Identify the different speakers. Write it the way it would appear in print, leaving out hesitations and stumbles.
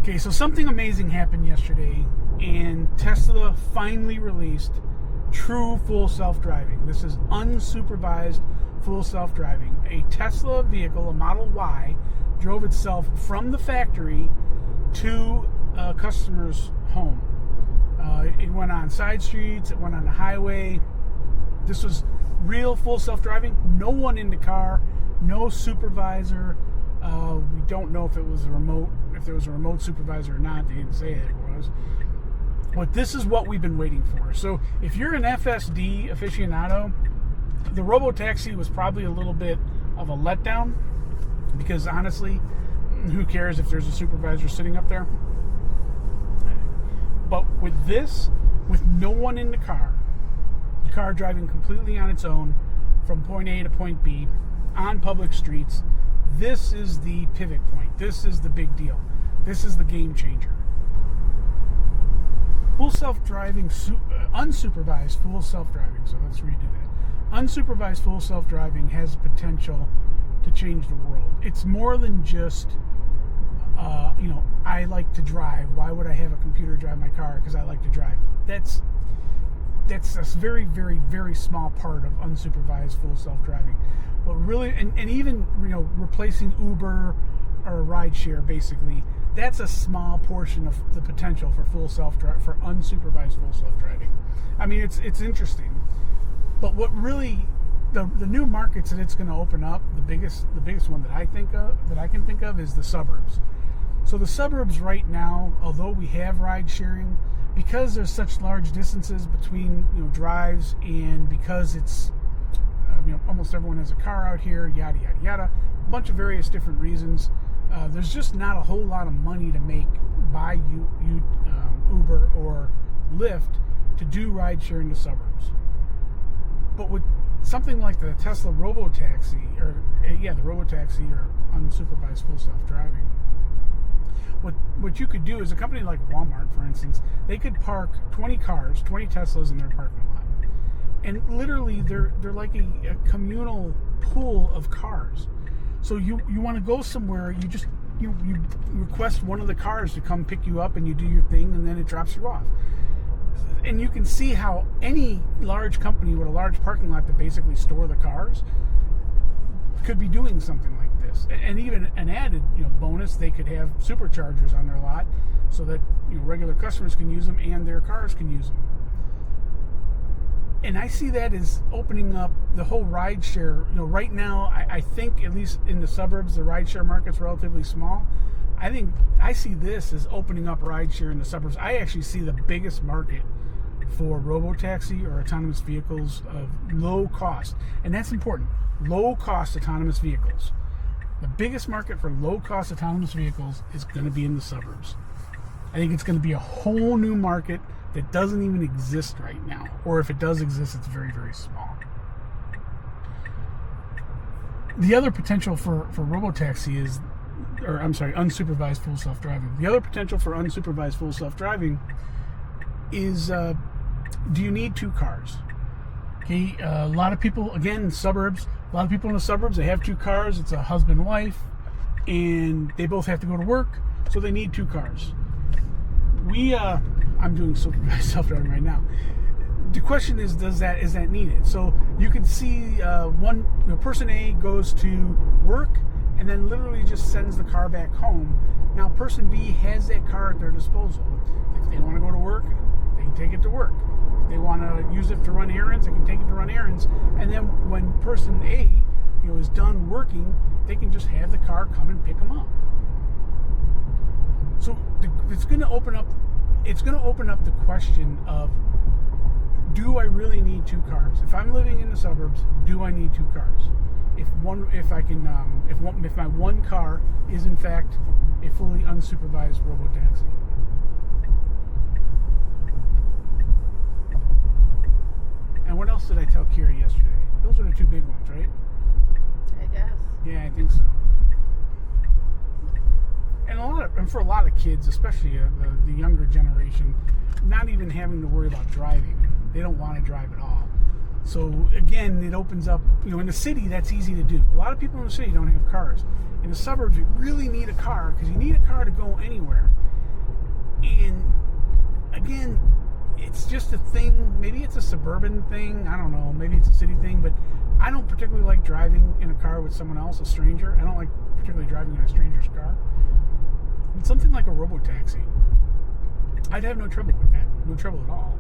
Speaker 1: Okay, so something amazing happened yesterday, and Tesla finally released true full self-driving. This is unsupervised full self-driving. A Tesla vehicle, a Model Y, drove itself from the factory to a customer's home. It went on side streets, it went on the highway. This was real full self-driving. No one in the car, no supervisor. We don't know if there was a remote supervisor or not. They didn't say it was. But this is what we've been waiting for. So if you're an FSD aficionado, the Robotaxi was probably a little bit of a letdown, because honestly, who cares if there's a supervisor sitting up there? But with this, with no one in the car driving completely on its own from point A to point B on public streets, this is the pivot point. This is the big deal. This is the game changer. Full self-driving, unsupervised full self-driving. So let's redo that. Unsupervised full self-driving has potential to change the world. It's more than just, I like to drive. Why would I have a computer drive my car? Because I like to drive. That's a very, very, very small part of unsupervised full self-driving. But really, and even replacing Uber or rideshare, basically, that's a small portion of the potential for for unsupervised full self-driving. I mean, it's interesting. But what really the new markets that it's going to open up, the biggest one that I can think of is the suburbs. So the suburbs right now, although we have ride sharing, because there's such large distances between drives, and because it's almost everyone has a car out here, yada yada yada, a bunch of various different reasons. There's just not a whole lot of money to make by Uber or Lyft to do ride share in the suburbs. But with something like the Tesla Robotaxi, the Robotaxi or unsupervised full self-driving, what you could do is a company like Walmart, for instance, they could park 20 Teslas in their parking lot. And literally, they're like a communal pool of cars. So you want to go somewhere, you request one of the cars to come pick you up, and you do your thing, and then it drops you off. And you can see how any large company with a large parking lot to basically store the cars could be doing something like this. And even an added bonus, they could have superchargers on their lot so that regular customers can use them and their cars can use them. And I see that as opening up the whole ride share. Right now, I think, at least in the suburbs, the ride share market's relatively small. I see this as opening up ride share in the suburbs. I actually see the biggest market for robotaxi or autonomous vehicles of low cost. And that's important. Low cost autonomous vehicles. The biggest market for low cost autonomous vehicles is going to be in the suburbs. I think it's going to be a whole new market that doesn't even exist right now. Or if it does exist, it's very, very small. The other potential for robotaxi is, unsupervised full self-driving. The other potential for unsupervised full self-driving is, do you need two cars? Okay, a lot of people, again, in suburbs, a lot of people in the suburbs, they have two cars. It's a husband and wife, and they both have to go to work, so they need two cars. I'm doing supervised self-driving right now. The question is that needed? So you can see person A goes to work and then literally just sends the car back home. Now person B has that car at their disposal. If they want to go to work, they can take it to work. If they want to use it to run errands, they can take it to run errands. And then when person A is done working, they can just have the car come and pick them up. So it's going to open up the question of, do I really need two cars? If I'm living in the suburbs, do I need two cars? If my one car is in fact a fully unsupervised robotaxi. And what else did I tell Kira yesterday? Those are the two big ones, right?
Speaker 2: I guess.
Speaker 1: Yeah, I think so. And for a lot of kids, especially the younger generation, not even having to worry about driving. They don't want to drive at all. So again, it opens up, in the city, that's easy to do. A lot of people in the city don't have cars. In the suburbs, you really need a car, because you need a car to go anywhere. And again, it's just a thing. Maybe it's a suburban thing. I don't know. Maybe it's a city thing. But I don't particularly like driving in a car with someone else, a stranger. I don't like particularly driving in a stranger's car. But something like a Robotaxi, I'd have no trouble with that. No trouble at all.